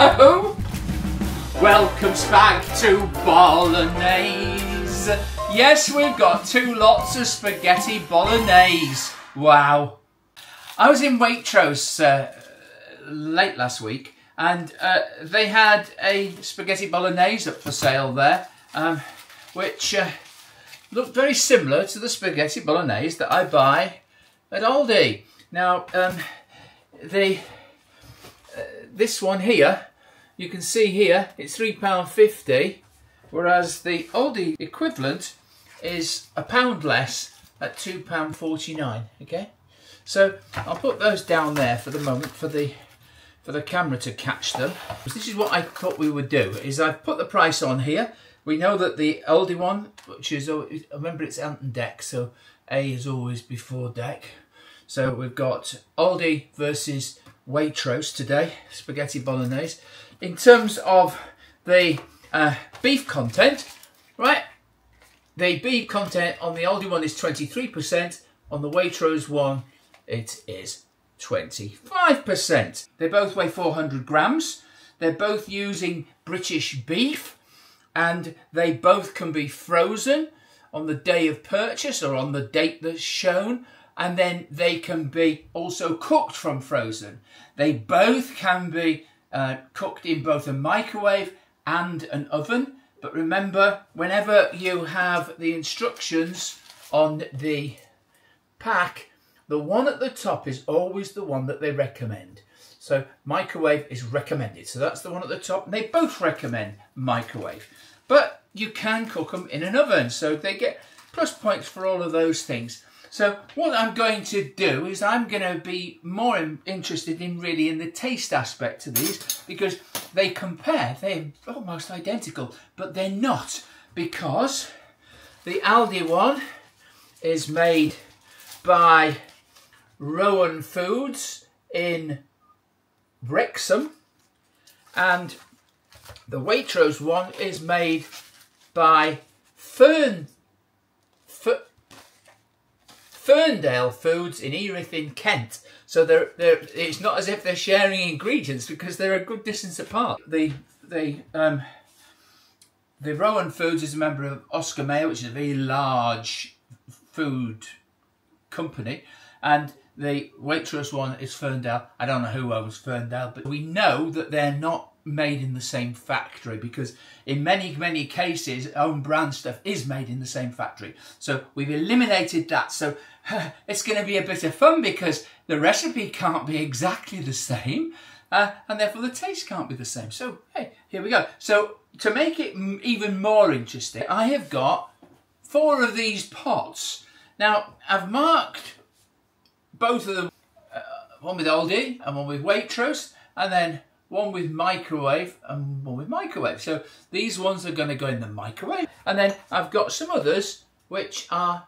Hello! Welcome back to Bolognese. Yes, we've got 2 lots of spaghetti bolognese. Wow. I was in Waitrose late last week and they had a spaghetti bolognese up for sale there, which looked very similar to the spaghetti bolognese that I buy at Aldi. Now, this one here, you can see here, it's £3.50, whereas the Aldi equivalent is £1 less at £2.49. Okay, so I'll put those down there for the moment for the camera to catch them. This is what I thought we would do: is I've put the price on here. We know that the Aldi one, which is, remember, it's Ant and Deck, so A is always before Deck. So we've got Aldi versus Waitrose today, spaghetti bolognese. In terms of the beef content, right? The beef content on the Aldi one is 23%. On the Waitrose one, it is 25%. They both weigh 400 grams. They're both using British beef, and they both can be frozen on the day of purchase or on the date that's shown. And then they can be also cooked from frozen. They both can be cooked in both a microwave and an oven. But remember, whenever you have the instructions on the pack, the one at the top is always the one that they recommend. So microwave is recommended. So that's the one at the top. And they both recommend microwave. But you can cook them in an oven. So they get plus points for all of those things. So what I'm going to do is I'm going to be more interested in really in the taste aspect of these, because they compare, they're almost identical, but they're not, because the Aldi one is made by Rowan Foods in Wrexham, and the Waitrose one is made by Ferndale Foods in Erith in Kent. So it's not as if they're sharing ingredients, because they're a good distance apart. The Rowan Foods is a member of Oscar Mayer, which is a very large food company, and the Waitrose one is Ferndale. I don't know who owns Ferndale, but we know that they're not made in the same factory, because in many cases own brand stuff is made in the same factory. So we've eliminated that. So it's going to be a bit of fun, because the recipe can't be exactly the same, and therefore the taste can't be the same. So hey, here we go. So to make it even more interesting, I have got 4 of these pots. Now I've marked both of them, one with Aldi and one with Waitrose, and then one with microwave and one with microwave. So these ones are going to go in the microwave, and then I've got some others which are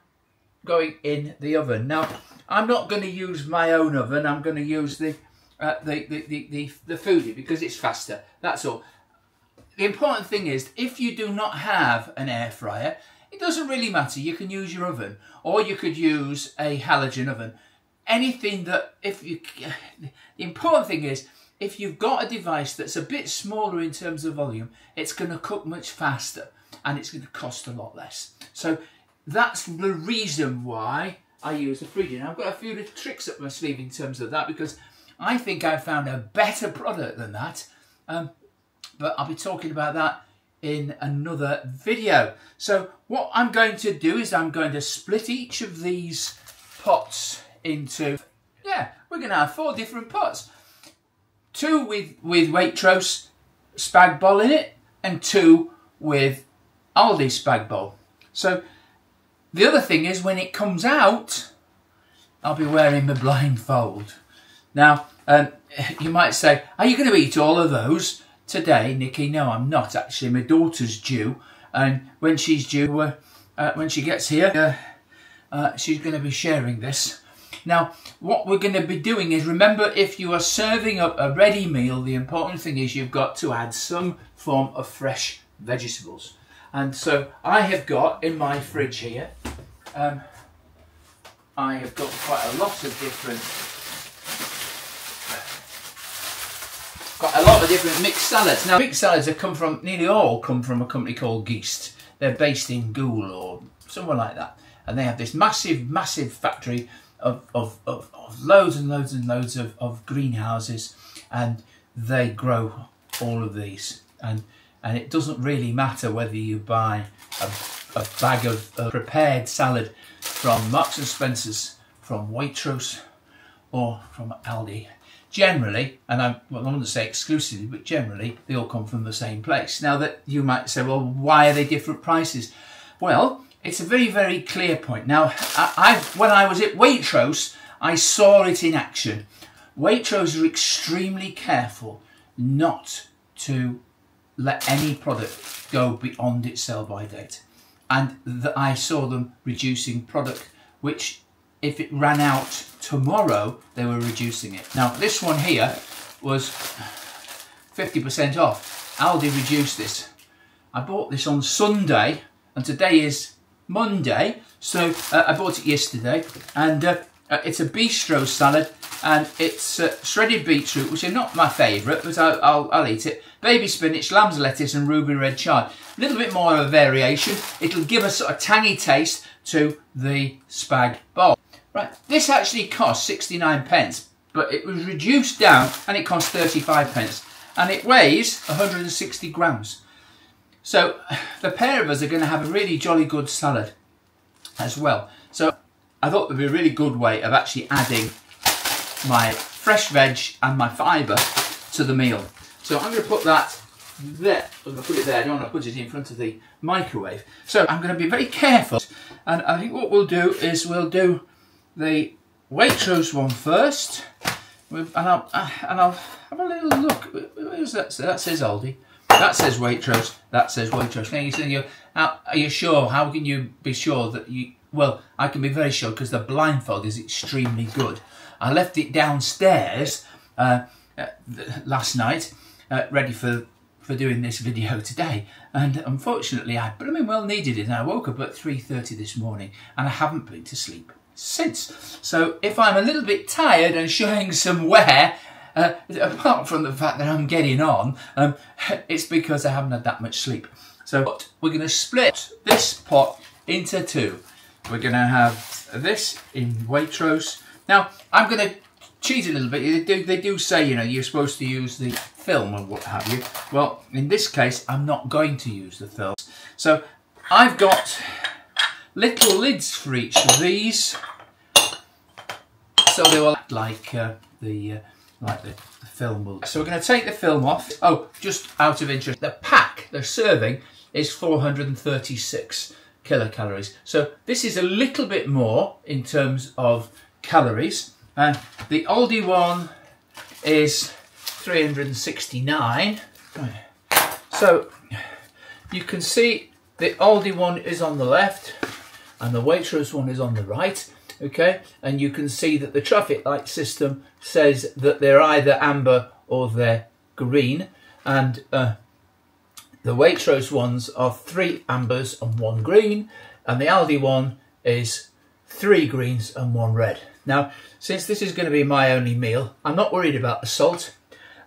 going in the oven. Now I'm not going to use my own oven. I'm going to use the Foodie, because it's faster. That's all. The important thing is, if you do not have an air fryer, it doesn't really matter. You can use your oven, or you could use a halogen oven. Anything that, the important thing is, if you've got a device that's a bit smaller in terms of volume, it's going to cook much faster, and it's going to cost a lot less. So that's the reason why I use the Foodie. Now I've got a few little tricks up my sleeve in terms of that, because I think I've found a better product than that. But I'll be talking about that in another video. So what I'm going to do is I'm going to split each of these pots into, we're going to have 4 different pots. 2 with Waitrose spag bol in it, and 2 with Aldi spag bol. So the other thing is, when it comes out, I'll be wearing my blindfold. Now, you might say, are you going to eat all of those today, Nikki? No, I'm not actually. My daughter's due, and when she's due, when she gets here, she's going to be sharing this. Now, what we're going to be doing is, remember, if you are serving up a ready meal, the important thing is you've got to add some form of fresh vegetables. And so I have got in my fridge here, I have got quite a lot of different got a lot of different mixed salads. Now, mixed salads nearly all come from a company called Geest. They're based in Goole or somewhere like that. And they have this massive, massive factory of loads and loads and loads of greenhouses. And they grow all of these. And it doesn't really matter whether you buy a bag of prepared salad from Marks and Spencer's, from Waitrose, or from Aldi. Generally, and I don't want to say exclusively, but generally they all come from the same place. Now that you might say, well, why are they different prices? Well, it's a very, very clear point. Now, when I was at Waitrose, I saw it in action. Waitrose are extremely careful not to let any product go beyond its sell-by date. And I saw them reducing product, which if it ran out tomorrow, they were reducing it. Now, this one here was 50% off. Aldi reduced this. I bought this on Sunday, and today is Monday, so I bought it yesterday, and it's a bistro salad, and it's shredded beetroot, which are not my favourite, but I'll eat it. Baby spinach, lamb's lettuce, and ruby red chard. A little bit more of a variation. It'll give a sort of tangy taste to the spag bowl. Right, this actually cost 69 pence, but it was reduced down and it cost 35 pence. And it weighs 160 grams. So the pair of us are going to have a really jolly good salad as well. So I thought there'd be a really good way of actually adding my fresh veg and my fibre to the meal. So I'm going to put that there. I'm going to put it there. I don't want to put it in front of the microwave. So I'm going to be very careful. And I think what we'll do is we'll do the Waitrose one first, and I'll have a little look. Where's that? That says Aldi. That says Waitrose. That says Waitrose. Now you're saying, are you sure? How can you be sure that you? Well, I can be very sure because the Blindfold is extremely good. I left it downstairs last night, ready for doing this video today, and unfortunately I blooming well needed it. And I woke up at 3:30 this morning, and I haven't been to sleep since. So if I'm a little bit tired and showing some wear, apart from the fact that I'm getting on, it's because I haven't had that much sleep. So we're going to split this pot into two. We're going to have this in Waitrose. Now I'm going to cheat a little bit. They do say, you know, you're supposed to use the film or what have you. Well, in this case, I'm not going to use the film. So I've got little lids for each of these, so they will act like the film will. So we're going to take the film off. Oh, just out of interest, the pack, the serving, is 436 kilocalories. So this is a little bit more in terms of calories. The Aldi one is 369. So you can see the Aldi one is on the left and the Waitrose one is on the right, okay? And you can see that the traffic light system says that they're either amber or they're green, and the Waitrose ones are 3 ambers and 1 green, and the Aldi one is 3 greens and 1 red. Now, since this is going to be my only meal, I'm not worried about the salt,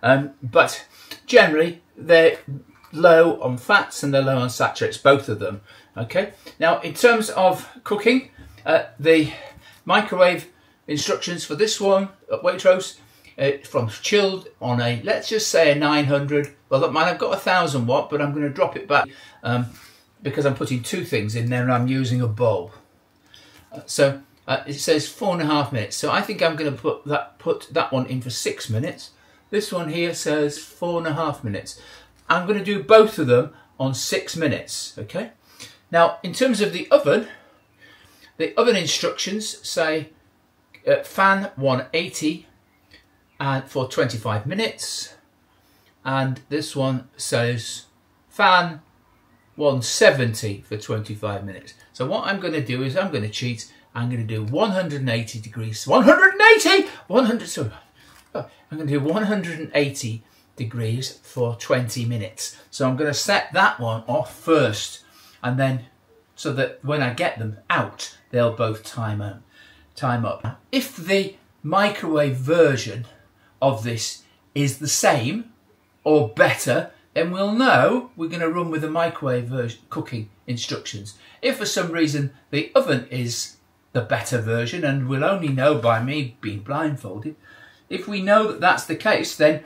but generally they're low on fats and they're low on saturates, both of them. Okay. Now, in terms of cooking, the microwave instructions for this one at Waitrose, from chilled on a, let's just say a 900. Well, I've got 1000 watt, but I'm going to drop it back because I'm putting 2 things in there and I'm using a bowl. So it says 4.5 minutes. So I think I'm going to put that one in for 6 minutes. This one here says 4.5 minutes. I'm going to do both of them on 6 minutes. Okay. Now, in terms of the oven instructions say fan 180 and for 25 minutes, and this one says fan 170 for 25 minutes. So what I'm going to do is I'm going to cheat. I'm going to do 180 degrees. 180! 100, sorry. Oh, I'm going to do 180 degrees for 20 minutes. So I'm going to set that one off first, and then so that when I get them out, they'll both time up. If the microwave version of this is the same or better, then we'll know we're going to run with the microwave version cooking instructions. If for some reason the oven is the better version, and we'll only know by me being blindfolded, if we know that that's the case, then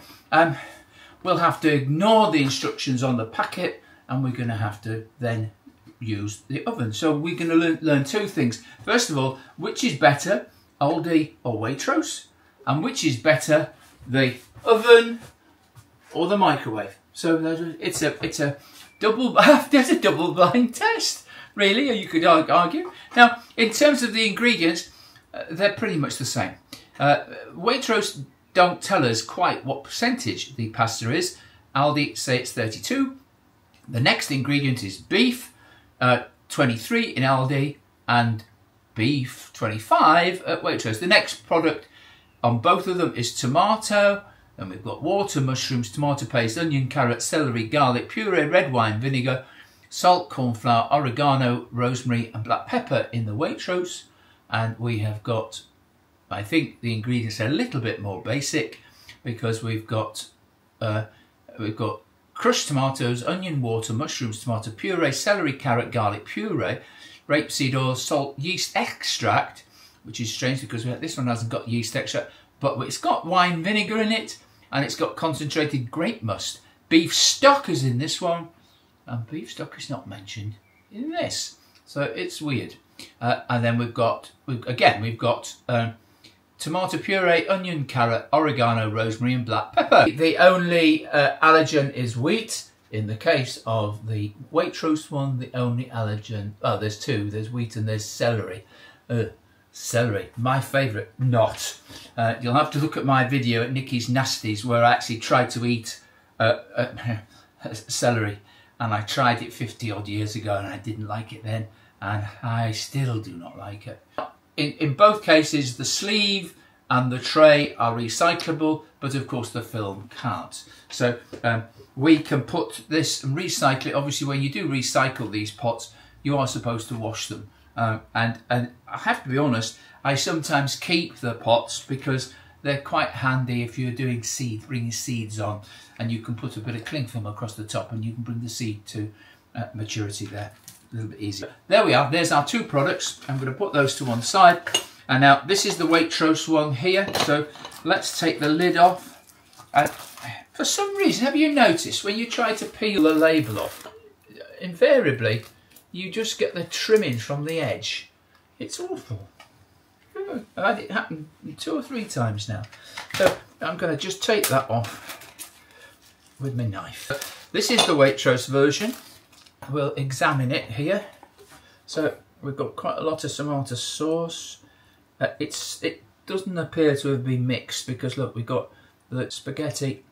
we'll have to ignore the instructions on the packet, and we're going to have to then use the oven. So we're going to learn two things. First of all, which is better, Aldi or Waitrose, and which is better, the oven or the microwave. So it's a double there's a double blind test, really, or you could argue. Now, in terms of the ingredients, they're pretty much the same. Waitrose don't tell us quite what percentage the pasta is. Aldi say it's 32. The next ingredient is beef, 23 in Aldi, and beef 25 at Waitrose. The next product on both of them is tomato, and we've got water, mushrooms, tomato paste, onion, carrot, celery, garlic, puree, red wine, vinegar, salt, corn flour, oregano, rosemary and black pepper in the Waitrose. And we have got, I think the ingredients are a little bit more basic, because we've got crushed tomatoes, onion, water, mushrooms, tomato puree, celery, carrot, garlic puree, rapeseed oil, salt, yeast extract, which is strange because this one hasn't got yeast extract, but it's got wine vinegar in it, and it's got concentrated grape must. Beef stock is in this one, and beef stock is not mentioned in this, so it's weird. And then we've got tomato puree, onion, carrot, oregano, rosemary and black pepper. The only allergen is wheat. In the case of the Waitrose one, the only allergen, there's two, there's wheat and there's celery. Celery, my favourite, not. You'll have to look at my video at Nikki's Nasties, where I actually tried to eat celery, and I tried it 50 odd years ago and I didn't like it then, and I still do not like it. In both cases, the sleeve and the tray are recyclable, but of course the film can't. So we can put this and recycle it. Obviously, when you do recycle these pots, you are supposed to wash them. And I have to be honest, I sometimes keep the pots because they're quite handy if you're doing bringing seeds on, and you can put a bit of cling film across the top and you can bring the seed to maturity there a little bit easier. There we are, there's our two products. I'm going to put those to one side. And now this is the Waitrose one here. So let's take the lid off. For some reason, have you noticed when you try to peel the label off, invariably you just get the trimming from the edge? It's awful. I've had it happen 2 or 3 times now. So I'm going to just take that off with my knife. This is the Waitrose version. We'll examine it here. So we've got quite a lot of tomato sauce. It doesn't appear to have been mixed, because look, we've got the spaghetti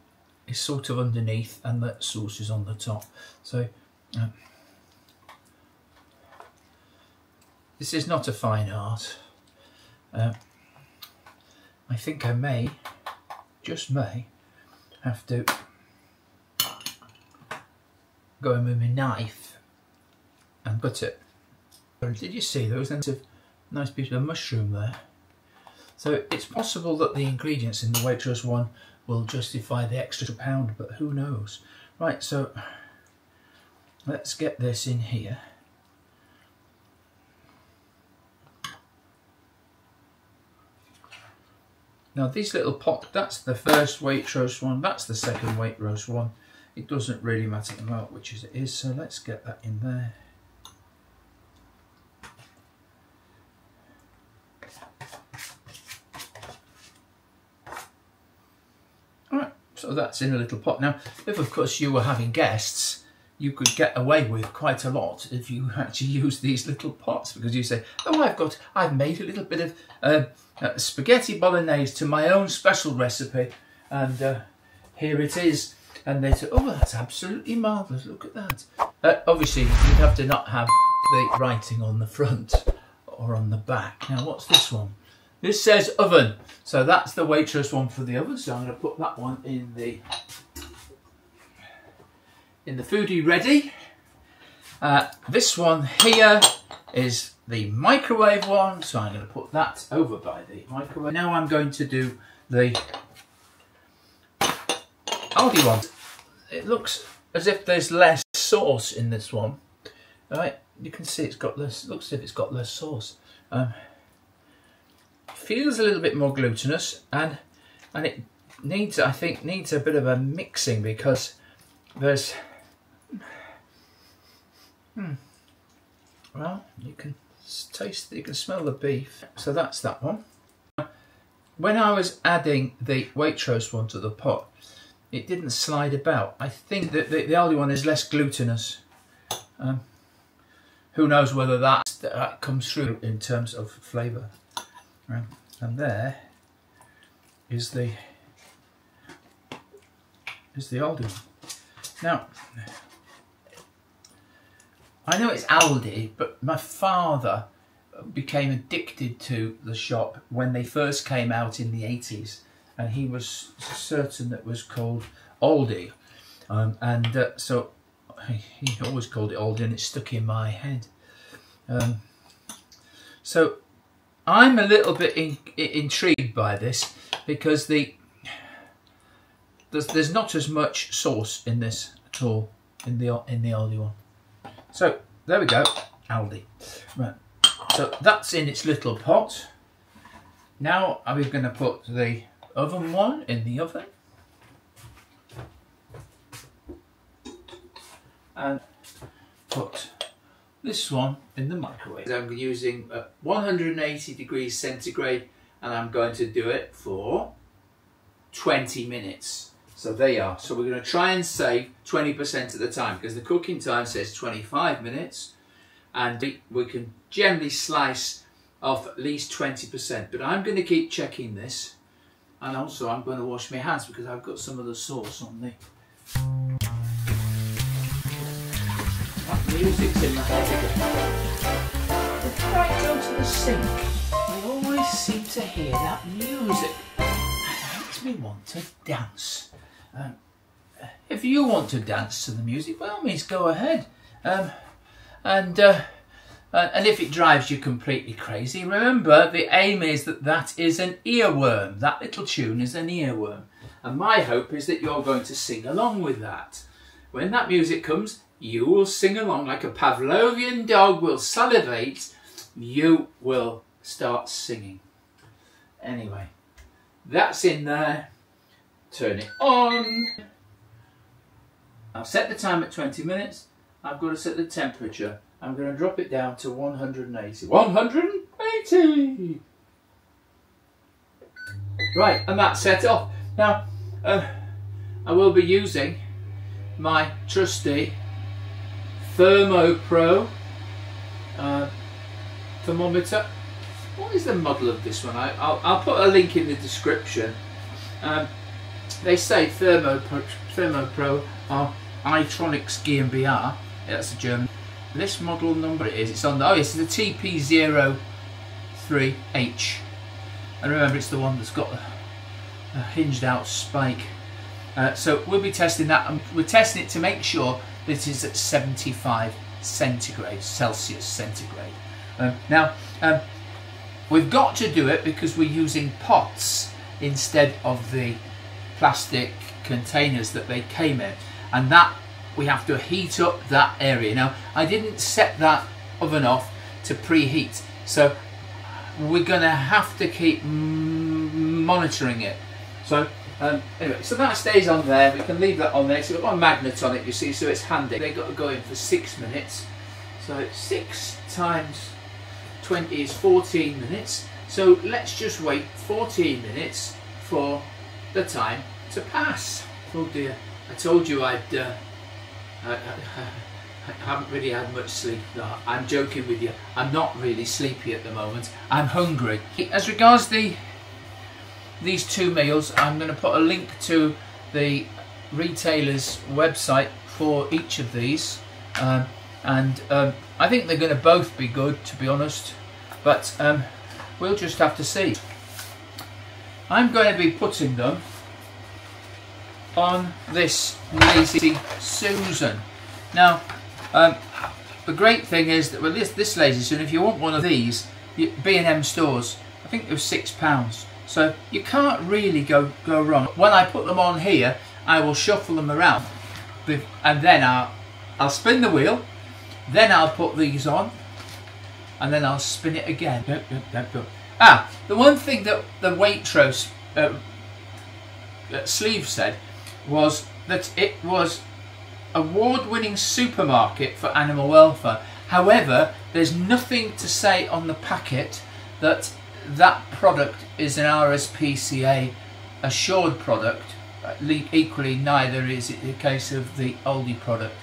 is sort of underneath and the sauce is on the top. So this is not a fine art. I think I may, just may, have to go in with my knife and cut it. Did you see there was a nice piece of mushroom there? So it's possible that the ingredients in the Waitrose one will justify the extra £1, but who knows? Right, so let's get this in here. Now these little pots, that's the first Waitrose one, that's the second Waitrose one. It doesn't really matter at the moment which it is, so let's get that in there. Alright, so that's in a little pot. Now, if of course you were having guests, you could get away with quite a lot if you actually use these little pots, because you say, oh, I've made a little bit of spaghetti bolognese to my own special recipe, and here it is. And they say, oh, that's absolutely marvellous, look at that. Obviously, you'd have to not have the writing on the front or on the back. Now, what's this one? This says oven. So that's the Waitrose one for the oven. So I'm going to put that one in the foodie ready. This one here is the microwave one. So I'm going to put that over by the microwave. Now I'm going to do the Aldi one. it looks as if there's less sauce in this one. Right, you can see it's got less. Looks as if it's got less sauce. Feels a little bit more glutinous, and it needs, I think, needs a bit of a mixing because there's. Well, you can taste, you can smell the beef. So that's that one. When I was adding the Waitrose one to the pot, it didn't slide about. I think that the Aldi one is less glutinous. Who knows whether that comes through in terms of flavour. And there is the Aldi one. Now, I know it's Aldi, but my father became addicted to the shop when they first came out in the 80s, and he was certain that it was called Aldi, so he always called it Aldi, and it stuck in my head. So I'm a little bit intrigued by this because there's not as much sauce in this at all in the Aldi one. So there we go, Aldi. Right. So that's in its little pot. Now are we going to put the oven one in the oven and put this one in the microwave. I'm using 180 degrees centigrade, and I'm going to do it for 20 minutes. So there you are. So we're going to try and save 20% of the time because the cooking time says 25 minutes. And we can generally slice off at least 20%, but I'm going to keep checking this, and also I'm going to wash my hands because I've got some of the sauce on the. That music's in my head again. Before I go to the sink, I always seem to hear that music, and it makes me want to dance. If you want to dance to the music, by all means, go ahead. And if it drives you completely crazy, remember the aim is that is an earworm. That little tune is an earworm. And my hope is that you're going to sing along with that. When that music comes, you will sing along like a Pavlovian dog will salivate. You will start singing. Anyway, that's in there. Turn it on. I've set the time at 20 minutes. I've got to set the temperature. I'm going to drop it down to 180. 180! Right, and that's set off. Now, I will be using my trusty ThermoPro thermometer. What is the model of this one? I'll put a link in the description. They say ThermoPro are Itronics GmbH. That's a German. This model number it's on the, oh yes, it's the TP03H. And remember, it's the one that's got a hinged out spike. So we'll be testing that, and we're testing it to make sure that it is at 75 Celsius centigrade. Now, we've got to do it because we're using pots instead of the plastic containers that they came in, and that we have to heat up that area. Now, I didn't set that oven off to preheat, so we're going to have to keep monitoring it. So anyway, so that stays on there. We can leave that on there. So we've got a magnet on it, you see, so it's handy. They've got to go in for 6 minutes. So 6 times 20 is 14 minutes. So let's just wait 14 minutes for the time to pass. Oh dear, I told you I haven't really had much sleep. No, I'm joking with you. I'm not really sleepy at the moment. I'm hungry. As regards these two meals, I'm going to put a link to the retailer's website for each of these. I think they're going to both be good, to be honest. But we'll just have to see. I'm going to be putting them on this Lazy Susan. Now, the great thing is that with this Lazy Susan, if you want one of these, B&M stores, I think it was £6. So you can't really go wrong. When I put them on here, I will shuffle them around, and then I'll spin the wheel, then I'll put these on, and then I'll spin it again. The one thing that the Waitrose sleeve said was that it was award-winning supermarket for animal welfare. However, there's nothing to say on the packet that that product is an RSPCA assured product. Equally, neither is it the case of the Aldi product.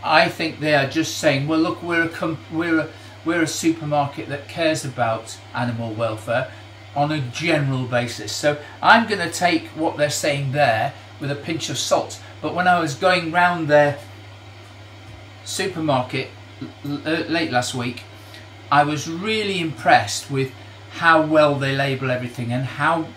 I think they are just saying, well, look, we're a supermarket that cares about animal welfare on a general basis. So I'm going to take what they're saying there with a pinch of salt. But when I was going round their supermarket late last week, I was really impressed with how well they label everything and how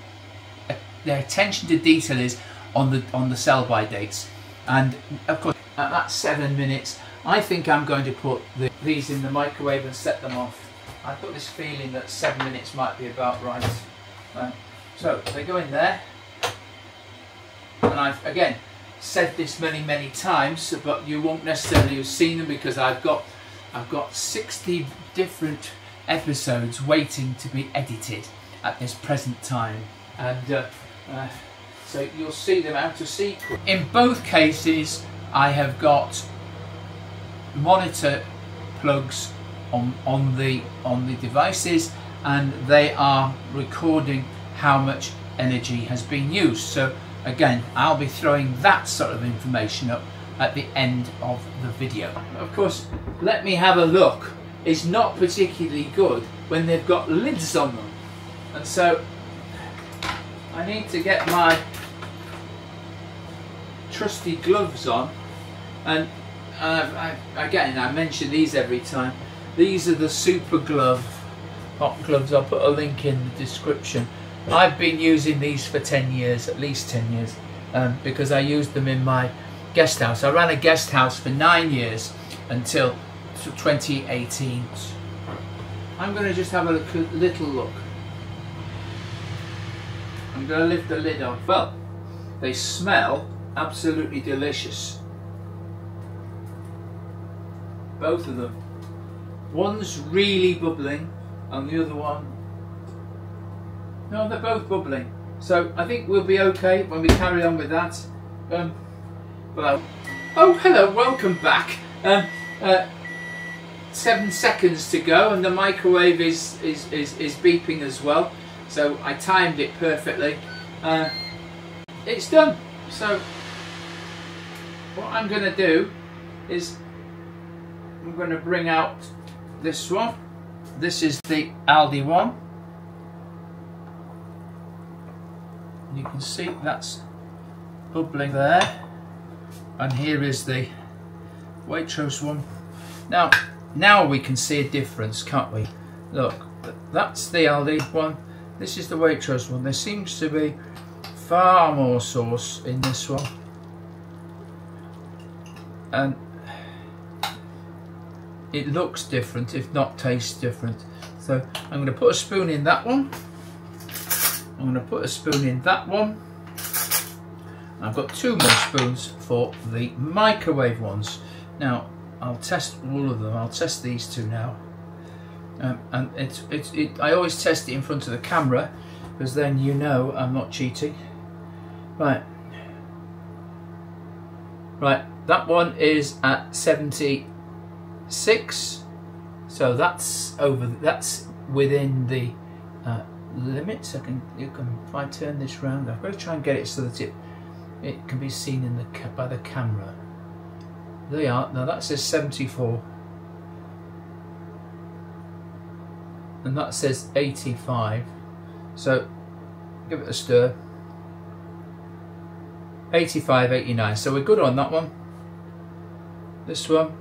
their attention to detail is on the sell-by dates. And of course, at that 7 minutes, I think I'm going to put these in the microwave and set them off. I've got this feeling that 7 minutes might be about right. So they go in there, and I've again said this many times, but you won't necessarily have seen them because I've got 60 different episodes waiting to be edited at this present time, and so you'll see them out of sequence. In both cases, I have got monitor plugs on the devices, and they are recording how much energy has been used. So again, I'll be throwing that sort of information up at the end of the video. Of course, let me have a look. It's not particularly good when they've got lids on them, and so I need to get my trusty gloves on. And again, I mention these every time. These are the Super Glove hot gloves. I'll put a link in the description. I've been using these for 10 years, at least 10 years, because I used them in my guest house. I ran a guest house for 9 years until 2018. I'm going to just have a little look. I'm going to lift the lid off. Well, they smell absolutely delicious. Both of them. One's really bubbling and the other one, no, they're both bubbling. So I think we'll be okay when we carry on with that. Well, oh, hello, welcome back. 7 seconds to go and the microwave is beeping as well. So I timed it perfectly. It's done. So what I'm going to do is I'm going to bring out this one. This is the Aldi one. You can see that's bubbling there. And here is the Waitrose one. Now we can see a difference, can't we? Look, that's the Aldi one. This is the Waitrose one. There seems to be far more sauce in this one. And it looks different, if not tastes different. So I'm going to put a spoon in that one. I'm going to put a spoon in that one. I've got 2 more spoons for the microwave ones. Now I'll test all of them. I'll test these 2 now. And I always test it in front of the camera because then you know I'm not cheating. Right, that one is at 76, so that's within the limits. If I turn this round, I've got to try and get it so that it can be seen in by the camera. There you are. Now that says 74, and that says 85. So give it a stir. 85, 89. So we're good on that one. This one,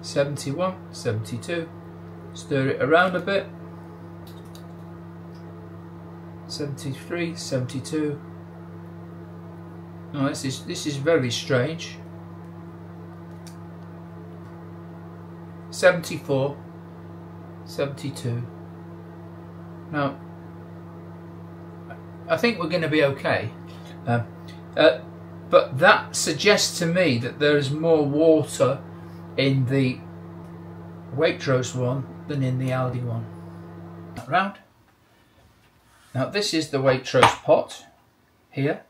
71, 72. Stir it around a bit. 73, 72. Oh, this is very strange. 74, 72. Now, but that suggests to me that there is more water in the Waitrose one than in the Aldi one. That round. Now this is the Waitrose pot here,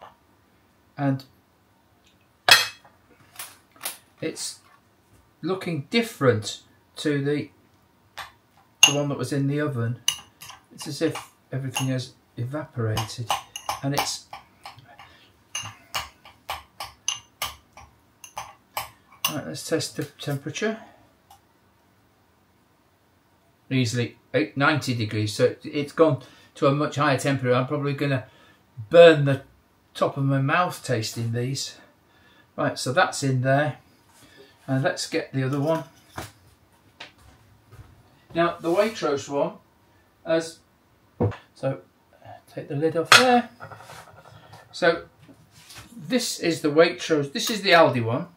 and it's looking different to the one that was in the oven. It's as if everything has evaporated, and it's right. Let's test the temperature. Easily 90 degrees, so it's gone to a much higher temperature. I'm probably going to burn the top of my mouth tasting these. Right, so that's in there, and let's get the other one. Now the Waitrose one, so take the lid off there. So this is the Waitrose, this is the Aldi one,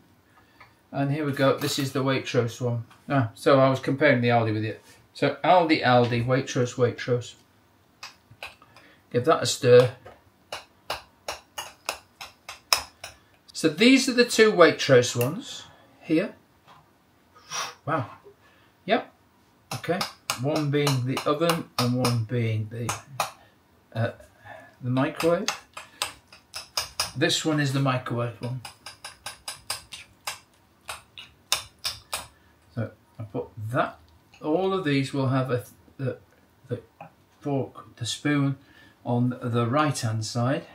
and here we go, this is the Waitrose one. So I was comparing the Aldi with it. So Aldi, Waitrose. Give that a stir. So these are the two Waitrose ones here. Wow. Yep. Okay. One being the oven and one being the microwave. This one is the microwave one. So I put that. All of these will have the fork, the spoon on the right hand side,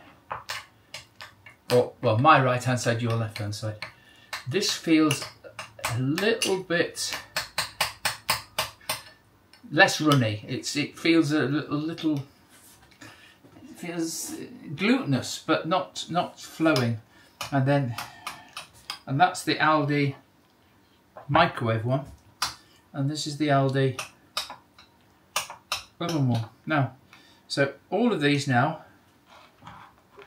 or well, my right hand side, your left hand side. This feels a little bit less runny. It feels a little it feels glutinous, but not flowing. And that's the Aldi microwave one. And this is the Aldi oven one. Now, so all of these now,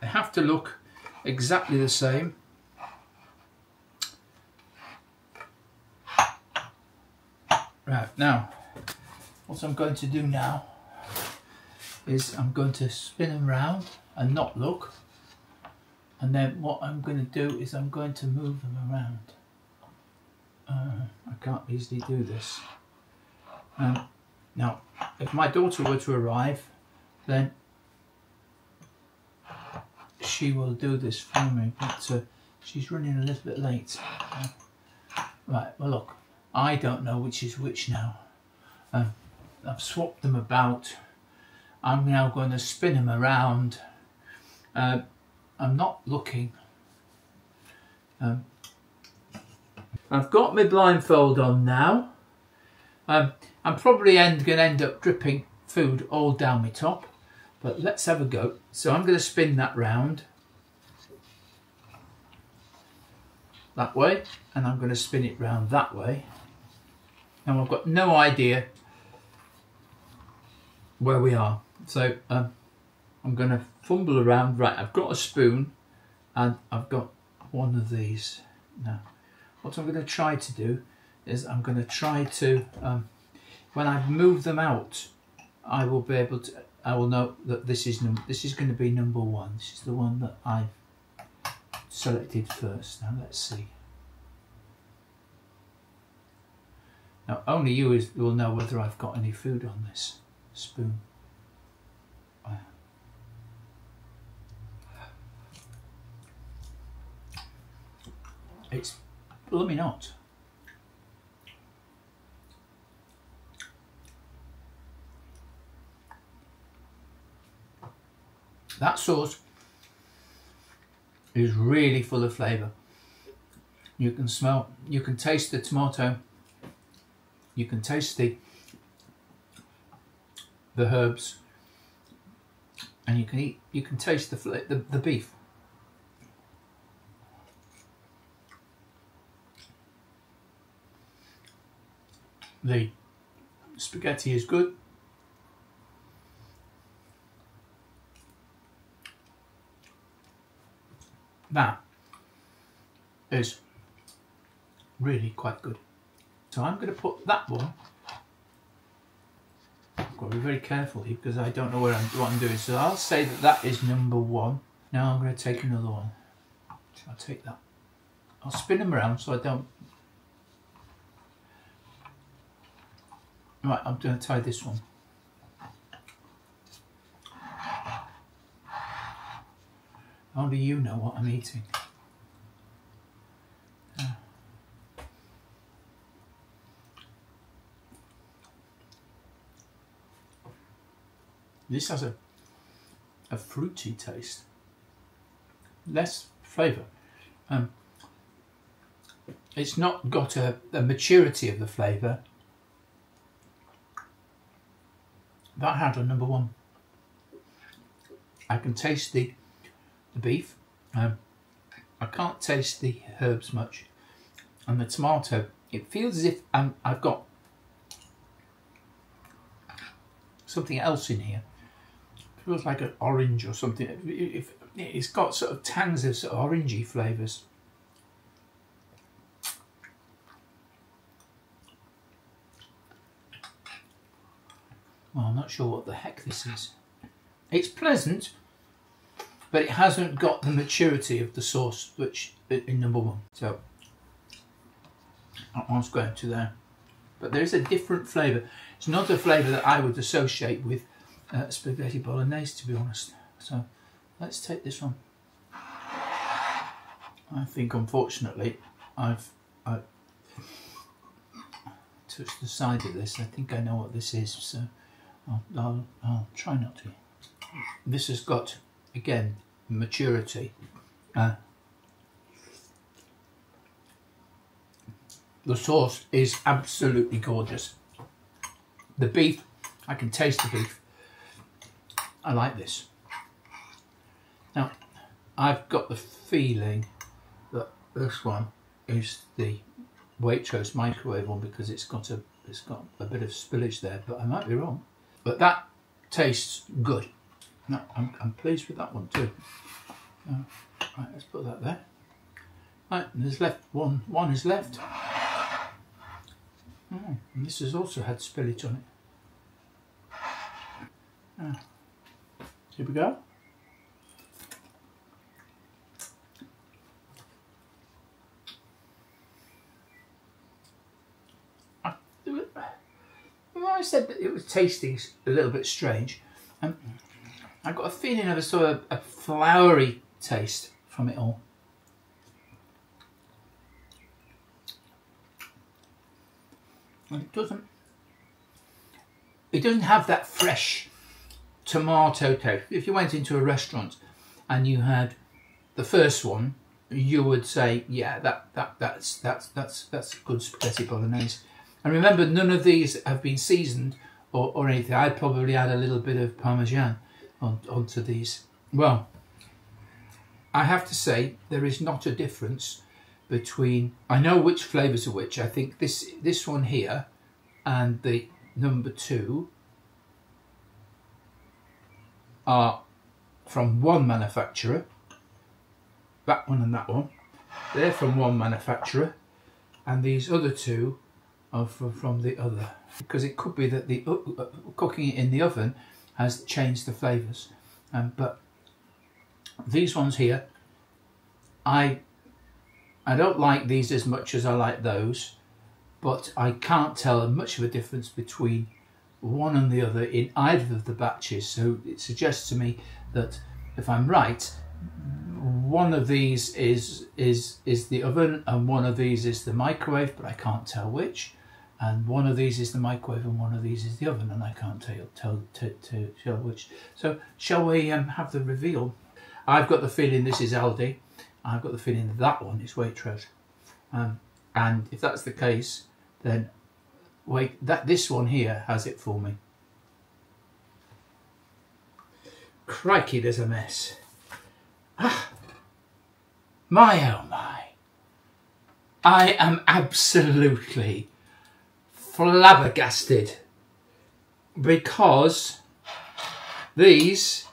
they have to look exactly the same. Right, now, what I'm going to do now is I'm going to spin them round and not look. And then what I'm going to do is I'm going to move them around. I can't easily do this. Now, if my daughter were to arrive, then she will do this for me, but she's running a little bit late. Right, well look, I don't know which is which now. I've swapped them about. I'm now going to spin them around. I'm not looking. I've got my blindfold on now. I'm probably going to end up dripping food all down my top, but let's have a go. So I'm going to spin that round that way, and I'm going to spin it round that way. Now I've got no idea where we are, so I'm going to fumble around. Right, I've got a spoon and I've got one of these. Now what I'm going to try to do is I'm going to try to, when I move them out, I will be able to, I will know that this is going to be number one. This is the one that I've selected first. Now let's see. Now only you will know whether I've got any food on this spoon. It's blooming hot. That sauce is really full of flavour. You can smell, you can taste the tomato, you can taste the herbs, and you can taste the beef. The spaghetti is good. That is really quite good. So I'm going to put that one. I've got to be very careful here because I don't know what I'm doing. So I'll say that is number one. Now I'm going to take another one. I'll take that. I'll spin them around so I don't. Right, I'm going to try this one. Only you know what I'm eating. This has a fruity taste, less flavour. It's not got a maturity of the flavour that had on number one. I can taste the beef. I can't taste the herbs much, and the tomato. It feels as if I've got something else in here. It feels like an orange or something. It's got sort of tangs of sort of orangey flavours. Well, I'm not sure what the heck this is. It's pleasant, but it hasn't got the maturity of the sauce, which in number one. So that one's going to there. But there is a different flavour. It's not a flavour that I would associate with spaghetti bolognese, to be honest. So let's take this one. I think, unfortunately, I've touched the side of this. I think I know what this is, so I'll try not to. This has got, again, maturity. The sauce is absolutely gorgeous. The beef, I can taste the beef. I like this. Now, I've got the feeling that this one is the Waitrose microwave one because it's got a bit of spillage there, but I might be wrong. But that tastes good. No, I'm pleased with that one too. Right, let's put that there. Right, there's left one. One is left. And this has also had spillage on it. Here we go. I said that it was tasting a little bit strange. I got a feeling of a sort of a floury taste from it all. And it doesn't have that fresh tomato taste. If you went into a restaurant and you had the first one, you would say, yeah, that's good spaghetti bolognese. And remember, none of these have been seasoned or anything. I'd probably add a little bit of Parmesan onto these. Well, I have to say there is not a difference between, I know which flavours are which. I think this one here and the number two are from one manufacturer. That one and that one. They're from one manufacturer, and these other two are from the other. Because it could be that the cooking it in the oven has changed the flavours. But these ones here, I don't like these as much as I like those, but I can't tell much of a difference between one and the other in either of the batches. So it suggests to me that if I'm right, one of these is the oven and one of these is the microwave, but I can't tell which. And one of these is the microwave and one of these is the oven, and I can't tell which. So shall we have the reveal? I've got the feeling this is Aldi. I've got the feeling that one is Waitrose. And if that's the case, then this one here has it for me. Crikey, there's a mess. My oh my. I am absolutely flabbergasted because these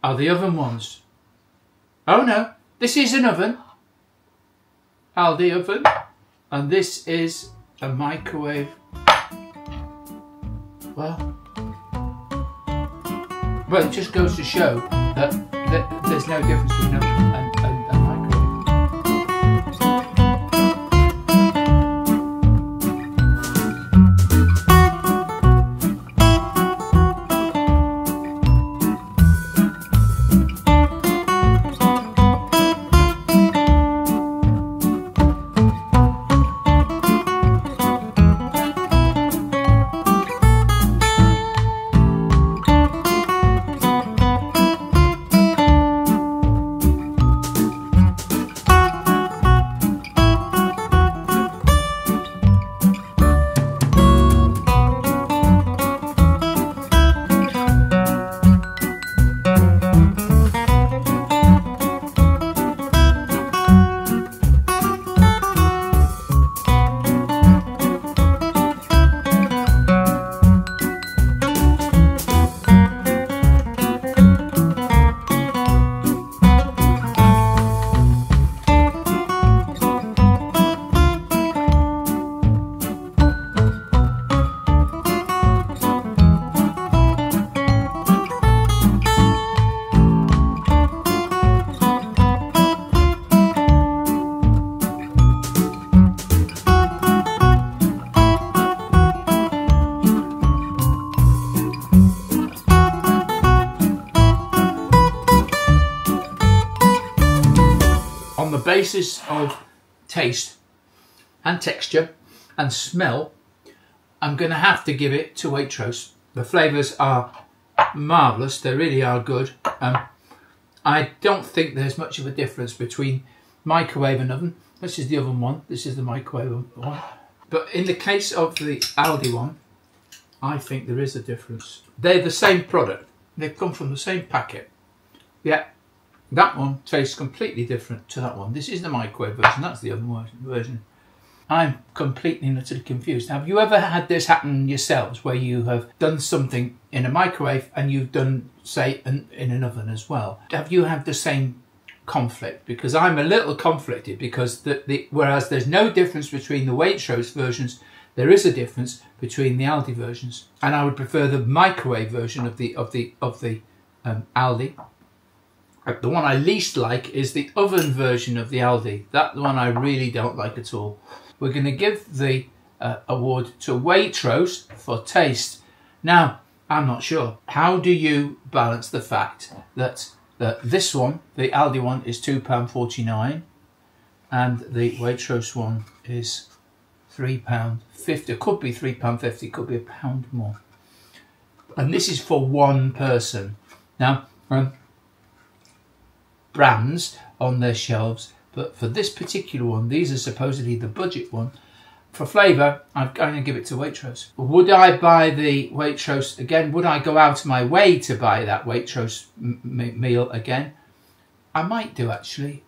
are the oven ones. Oh no, this is an oven, Aldi oven, and this is a microwave. Well, it just goes to show that there's no difference between oven and microwave. On the basis of taste and texture and smell, I'm going to have to give it to Waitrose. The flavours are marvellous, they really are good. I don't think there's much of a difference between microwave and oven. This is the oven one, this is the microwave one. But in the case of the Aldi one, I think there is a difference. They're the same product, they've come from the same packet. Yeah. That one tastes completely different to that one. This is the microwave version, that's the oven version. I'm completely and utterly confused. Have you ever had this happen yourselves, where you have done something in a microwave and you've done, say, in an oven as well? Have you had the same conflict? Because I'm a little conflicted, because whereas there's no difference between the Waitrose versions, there is a difference between the Aldi versions. And I would prefer the microwave version of the Aldi. The one I least like is the oven version of the Aldi. That one I really don't like at all. We're going to give the award to Waitrose for taste. Now, I'm not sure. How do you balance the fact that this one, the Aldi one, is £2.49 and the Waitrose one is £3.50? It could be £3.50, it could be £1 more. And this is for one person. Now, brands on their shelves, but for this particular one, these are supposedly the budget one. For flavour, I'm going to give it to Waitrose. Would I buy the Waitrose again? Would I go out of my way to buy that Waitrose meal again? I might do, actually,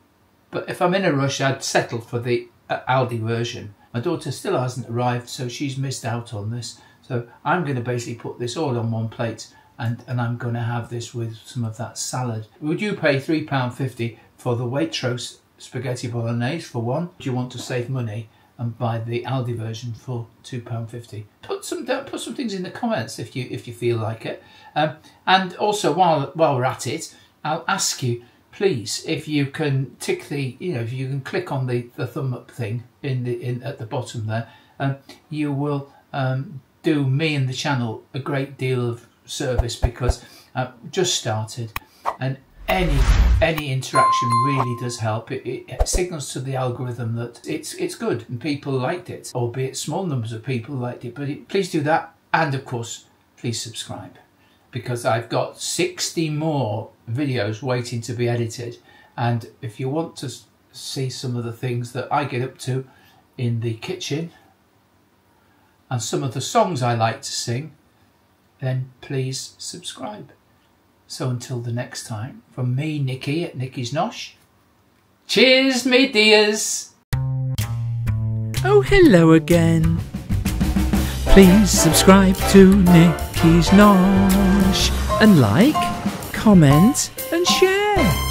but if I'm in a rush, I'd settle for the Aldi version. My daughter still hasn't arrived, so she's missed out on this. So I'm going to basically put this all on one plate, and I'm going to have this with some of that salad. Would you pay £3.50 for the Waitrose spaghetti bolognese for one? Do you want to save money and buy the Aldi version for £2.50? Put some things in the comments if you feel like it. And also, while we're at it, I'll ask you, please, if you can tick the, if you can click on the thumb up thing at the bottom there, you will do me and the channel a great deal of service, because I've just started, and any interaction really does help. It signals to the algorithm that it's good and people liked it, albeit small numbers of people liked it. But please do that, and of course please subscribe, because I've got 60 more videos waiting to be edited. And if you want to see some of the things that I get up to in the kitchen and some of the songs I like to sing, then please subscribe. So until the next time, from me, Nikki at Nikki's Nosh, cheers, me dears. Oh, hello again. Please subscribe to Nikki's Nosh and like, comment and share.